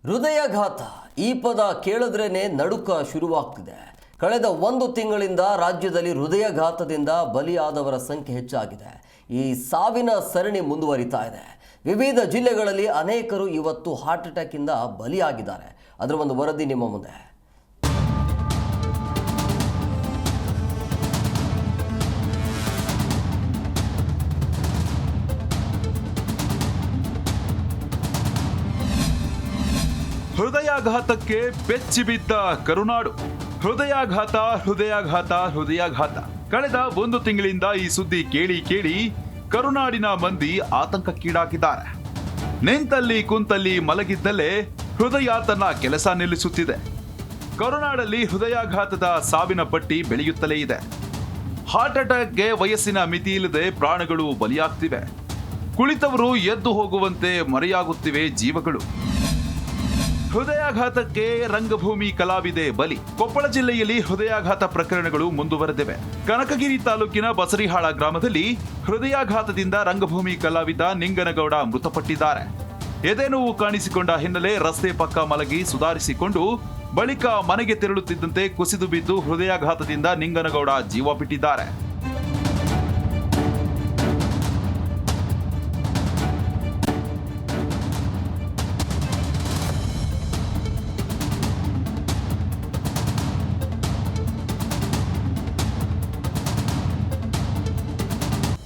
ಹೃದಯಾಘಾತ ಈ ಪದ ಕೇಳಿದ್ರೇನೆ ನಡುಕ ಶುರುವಾಗ್ತಿದೆ. ಕಳೆದ 1 ತಿಂಗಳಿಂದ ರಾಜ್ಯದಲ್ಲಿ ಹೃದಯಾಘಾತದಿಂದ ಬಲಿಯಾದವರ ಸಂಖ್ಯೆ ಹೆಚ್ಚಾಗಿದೆ. ಈ ಸಾವಿನ ಸರಣಿ ಮುಂದುವರಿತಾ ಇದೆ. ವಿವಿಧ ಜಿಲ್ಲೆಗಳಲ್ಲಿ ಅನೇಕರು ಇವತ್ತು ಹಾರ್ಟ್ ಅಟ್ಯಾಕ್ ಇಂದ ಬಲಿಯಾಗಿದ್ದಾರೆ. ಅದರ ಒಂದು ವರದಿ ನಿಮ್ಮ ಮುಂದೆ. ಹೃದಯಾಘಾತಕ್ಕೆ ಬೆಚ್ಚಿ ಬಿದ್ದ ಕರುನಾಡು. ಹೃದಯಾಘಾತ ಹೃದಯಾಘಾತ ಹೃದಯಾಘಾತ. ಕಳೆದ 1 ತಿಂಗಳಿಂದ ಈ ಸುದ್ದಿ ಕೇಳಿ ಕರುನಾಡಿನ ಮಂದಿ ಆತಂಕಕ್ಕೀಡಾಗಿದ್ದಾರೆ. ನಿಂತಲ್ಲಿ ಕುಂತಲ್ಲಿ ಮಲಗಿದ್ದಲ್ಲೇ ಹೃದಯ ತನ್ನ ಕೆಲಸ ನಿಲ್ಲಿಸುತ್ತಿದೆ. ಕರುನಾಡಲ್ಲಿ ಹೃದಯಾಘಾತದ ಸಾವಿನ ಪಟ್ಟಿ ಬೆಳೆಯುತ್ತಲೇ ಇದೆ. ಹಾರ್ಟ್ ಅಟ್ಯಾಕ್ಗೆ ವಯಸ್ಸಿನ ಮಿತಿ ಇಲ್ಲದೆ ಪ್ರಾಣಗಳು ಬಲಿಯಾಗ್ತಿವೆ. ಕುಳಿತವರು ಎದ್ದು ಹೋಗುವಂತೆ ಮರೆಯಾಗುತ್ತಿವೆ ಜೀವಗಳು. ಹೃದಯಾಘಾತಕ್ಕೆ ರಂಗಭೂಮಿ ಕಲಾವಿದೆ ಬಲಿ. ಕೊಪ್ಪಳ ಜಿಲ್ಲೆಯಲ್ಲಿ ಹೃದಯಾಘಾತ ಪ್ರಕರಣಗಳು ಮುಂದುವರೆದಿವೆ. ಕನಕಗಿರಿ ತಾಲೂಕಿನ ಬಸರಿಹಾಳ ಗ್ರಾಮದಲ್ಲಿ ಹೃದಯಾಘಾತದಿಂದ ರಂಗಭೂಮಿ ಕಲಾವಿದ ನಿಂಗನಗೌಡ ಮೃತಪಟ್ಟಿದ್ದಾರೆ. ಎದೆನೋವು ಕಾಣಿಸಿಕೊಂಡ ಹಿನ್ನೆಲೆ ರಸ್ತೆ ಪಕ್ಕ ಮಲಗಿ ಸುಧಾರಿಸಿಕೊಂಡು ಬಳಿಕ ಮನೆಗೆ ತೆರಳುತ್ತಿದ್ದಂತೆ ಕುಸಿದು ಬಿದ್ದು ಹೃದಯಾಘಾತದಿಂದ ನಿಂಗನಗೌಡ ಜೀವ ಬಿಟ್ಟಿದ್ದಾರೆ.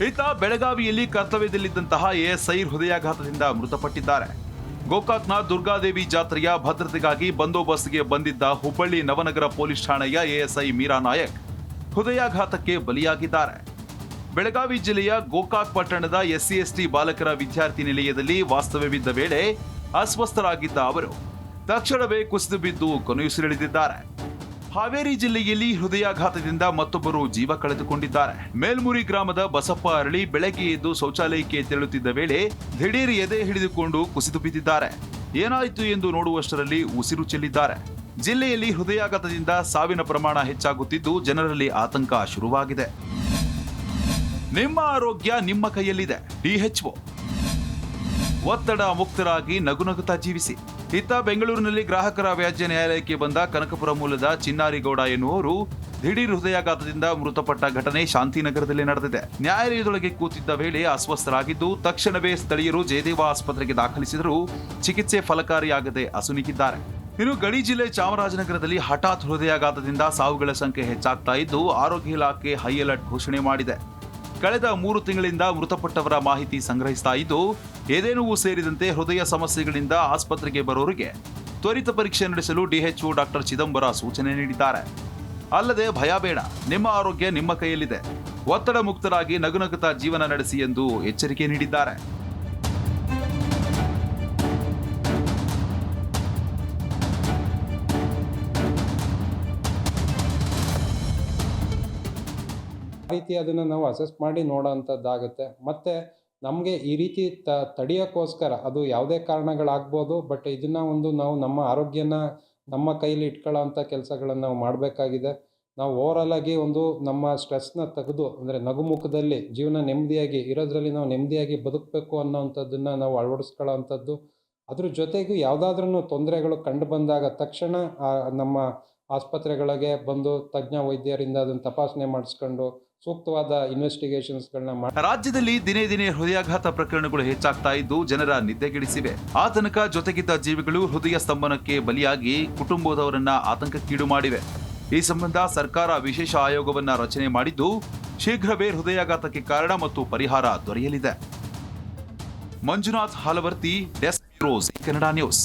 ಈತ ಬೆಳಗಾವಿಯಲ್ಲಿ ಕರ್ತವ್ಯದಲ್ಲಿದ್ದಂತಹ ಎಎಸ್ಐ ಹೃದಯಾಘಾತದಿಂದ ಮೃತಪಟ್ಟಿದ್ದಾರೆ. ಗೋಕಾಕ್ನ ದುರ್ಗಾದೇವಿ ಜಾತ್ರೆಯ ಭದ್ರತೆಗಾಗಿ ಬಂದೋಬಸ್ತ್ಗೆ ಬಂದಿದ್ದ ಹುಬ್ಬಳ್ಳಿ ನವನಗರ ಪೊಲೀಸ್ ಠಾಣೆಯ ಎಎಸ್ಐ ಮೀರಾ ನಾಯಕ್ ಹೃದಯಾಘಾತಕ್ಕೆ ಬಲಿಯಾಗಿದ್ದಾರೆ. ಬೆಳಗಾವಿ ಜಿಲ್ಲೆಯ ಗೋಕಾಕ್ ಪಟ್ಟಣದ SC/ST ಬಾಲಕರ ವಿದ್ಯಾರ್ಥಿ ನಿಲಯದಲ್ಲಿ ವಾಸ್ತವ್ಯವಿದ್ದ ವೇಳೆ ಅಸ್ವಸ್ಥರಾಗಿದ್ದ ಅವರು ತಕ್ಷಣವೇ ಕುಸಿದು ಬಿದ್ದು ಕೊನೆಯುಸಿರೆಳೆದಿದ್ದಾರೆ. ಹಾವೇರಿ ಜಿಲ್ಲೆಯಲ್ಲಿ ಹೃದಯಾಘಾತದಿಂದ ಮತ್ತೊಬ್ಬರು ಜೀವ ಕಳೆದುಕೊಂಡಿದ್ದಾರೆ. ಮೇಲ್ಮುರಿ ಗ್ರಾಮದ ಬಸಪ್ಪ ಅರಳಿ ಬೆಳಗ್ಗೆ ಎದ್ದು ಶೌಚಾಲಯಕ್ಕೆ ತೆರಳುತ್ತಿದ್ದ ವೇಳೆ ದಿಢೀರ್ ಎದೆ ಹಿಡಿದುಕೊಂಡು ಕುಸಿದು ಬಿದ್ದಿದ್ದಾರೆ. ಏನಾಯಿತು ಎಂದು ನೋಡುವಷ್ಟರಲ್ಲಿ ಉಸಿರು ಚೆಲ್ಲಿದ್ದಾರೆ. ಜಿಲ್ಲೆಯಲ್ಲಿ ಹೃದಯಾಘಾತದಿಂದ ಸಾವಿನ ಪ್ರಮಾಣ ಹೆಚ್ಚಾಗುತ್ತಿದ್ದು ಜನರಲ್ಲಿ ಆತಂಕ ಶುರುವಾಗಿದೆ. ನಿಮ್ಮ ಆರೋಗ್ಯ ನಿಮ್ಮ ಕೈಯಲ್ಲಿದೆ. DHO ಒತ್ತಡ ಮುಕ್ತರಾಗಿ ನಗುನಗುತ್ತಾ ಜೀವಿಸಿ. ಇತ್ತ ಬೆಂಗಳೂರಿನಲ್ಲಿ ಗ್ರಾಹಕರ ವ್ಯಾಜ್ಯ ನ್ಯಾಯಾಲಯಕ್ಕೆ ಬಂದ ಕನಕಪುರ ಮೂಲದ ಚಿನ್ನಾರಿಗೌಡ ಎನ್ನುವರು ದಿಢೀರ್ ಹೃದಯಾಘಾತದಿಂದ ಮೃತಪಟ್ಟ ಘಟನೆ ಶಾಂತಿನಗರದಲ್ಲಿ ನಡೆದಿದೆ. ನ್ಯಾಯಾಲಯದೊಳಗೆ ಕೂತಿದ್ದ ವೇಳೆ ಅಸ್ವಸ್ಥರಾಗಿದ್ದು ತಕ್ಷಣವೇ ಸ್ಥಳೀಯರು ಜಯದೇವ ಆಸ್ಪತ್ರೆಗೆ ದಾಖಲಿಸಿದರೂ ಚಿಕಿತ್ಸೆ ಫಲಕಾರಿಯಾಗದೆ ಅಸುನೀಗಿದ್ದಾರೆ. ಇನ್ನು ಗಡಿ ಜಿಲ್ಲೆ ಚಾಮರಾಜನಗರದಲ್ಲಿ ಹಠಾತ್ ಹೃದಯಾಘಾತದಿಂದ ಸಾವುಗಳ ಸಂಖ್ಯೆ ಹೆಚ್ಚಾಗ್ತಾ ಇದ್ದು ಆರೋಗ್ಯ ಇಲಾಖೆ ಹೈ ಅಲರ್ಟ್ ಘೋಷಣೆ ಮಾಡಿದೆ. ಕಳೆದ 3 ತಿಂಗಳಿಂದ ಮೃತಪಟ್ಟವರ ಮಾಹಿತಿ ಸಂಗ್ರಹಿಸ್ತಾ ಇದ್ದು ಎದೆನೋವು ಸೇರಿದಂತೆ ಹೃದಯ ಸಮಸ್ಯೆಗಳಿಂದ ಆಸ್ಪತ್ರೆಗೆ ಬರೋರಿಗೆ ತ್ವರಿತ ಪರೀಕ್ಷೆ ನಡೆಸಲು DHO ಡಾಕ್ಟರ್ ಚಿದಂಬರ ಸೂಚನೆ ನೀಡಿದ್ದಾರೆ. ಅಲ್ಲದೆ ಭಯ ಬೇಡ, ನಿಮ್ಮ ಆರೋಗ್ಯ ನಿಮ್ಮ ಕೈಯಲ್ಲಿದೆ. ಒತ್ತಡ ಮುಕ್ತರಾಗಿ ನಗುನಗುತ್ತಾ ಜೀವನ ನಡೆಸಿ ಎಂದು ಎಚ್ಚರಿಕೆ ನೀಡಿದ್ದಾರೆ. ರೀತಿ ಅದನ್ನು ನಾವು ಅಸೆಸ್ ಮಾಡಿ ನೋಡೋವಂಥದ್ದಾಗುತ್ತೆ. ಮತ್ತು ನಮಗೆ ಈ ರೀತಿ ತಡೆಯೋಕ್ಕೋಸ್ಕರ ಅದು ಯಾವುದೇ ಕಾರಣಗಳಾಗ್ಬೋದು, ಬಟ್ ಇದನ್ನು ನಾವು ನಮ್ಮ ಆರೋಗ್ಯನ ನಮ್ಮ ಕೈಲಿ ಇಟ್ಕೊಳ್ಳೋವಂಥ ಕೆಲಸಗಳನ್ನು ನಾವು ಮಾಡಬೇಕಾಗಿದೆ. ನಾವು ಓವರಾಲ್ ಆಗಿ ನಮ್ಮ ಸ್ಟ್ರೆಸ್ನ ತೆಗೆದು ಅಂದರೆ ನಗುಮುಖದಲ್ಲಿ ಜೀವನ ನೆಮ್ಮದಿಯಾಗಿ ಇರೋದ್ರಲ್ಲಿ ನಾವು ನೆಮ್ಮದಿಯಾಗಿ ಬದುಕಬೇಕು ಅನ್ನೋವಂಥದ್ದನ್ನು ನಾವು ಅಳವಡಿಸ್ಕೊಳ್ಳೋವಂಥದ್ದು. ಅದ್ರ ಜೊತೆಗೂ ಯಾವುದಾದ್ರೂ ತೊಂದರೆಗಳು ಕಂಡು ಬಂದಾಗ ತಕ್ಷಣ ನಮ್ಮ ಆಸ್ಪತ್ರೆಗಳಿಗೆ ಬಂದು ತಜ್ಞ ವೈದ್ಯರಿಂದ ಅದನ್ನು ತಪಾಸಣೆ ಮಾಡಿಸ್ಕೊಂಡು ಸೂಕ್ತವಾದ ಇನ್ವೆಸ್ಟಿಗೇಷನ್ಸ್ಗಳನ್ನ ಮಾಡಿ. ರಾಜ್ಯದಲ್ಲಿ ದಿನೇ ದಿನೇ ಹೃದಯಾಘಾತ ಪ್ರಕರಣಗಳು ಹೆಚ್ಚಾಗ್ತಾ ಇದ್ದು ಜನರ ನಿದ್ದೆಗೆಡಿಸಿವೆ. ಆ ತನಕ ಜೊತೆಗಿದ್ದ ಜೀವಿಗಳು ಹೃದಯ ಸ್ತಂಭನಕ್ಕೆ ಬಲಿಯಾಗಿ ಕುಟುಂಬದವರನ್ನ ಆತಂಕಕ್ಕೀಡು ಮಾಡಿವೆ. ಈ ಸಂಬಂಧ ಸರ್ಕಾರ ವಿಶೇಷ ಆಯೋಗವನ್ನ ರಚನೆ ಮಾಡಿದ್ದು ಶೀಘ್ರವೇ ಹೃದಯಾಘಾತಕ್ಕೆ ಕಾರಣ ಮತ್ತು ಪರಿಹಾರ ದೊರೆಯಲಿದೆ. Manjunath Halavarthi, desk news, Kannada news.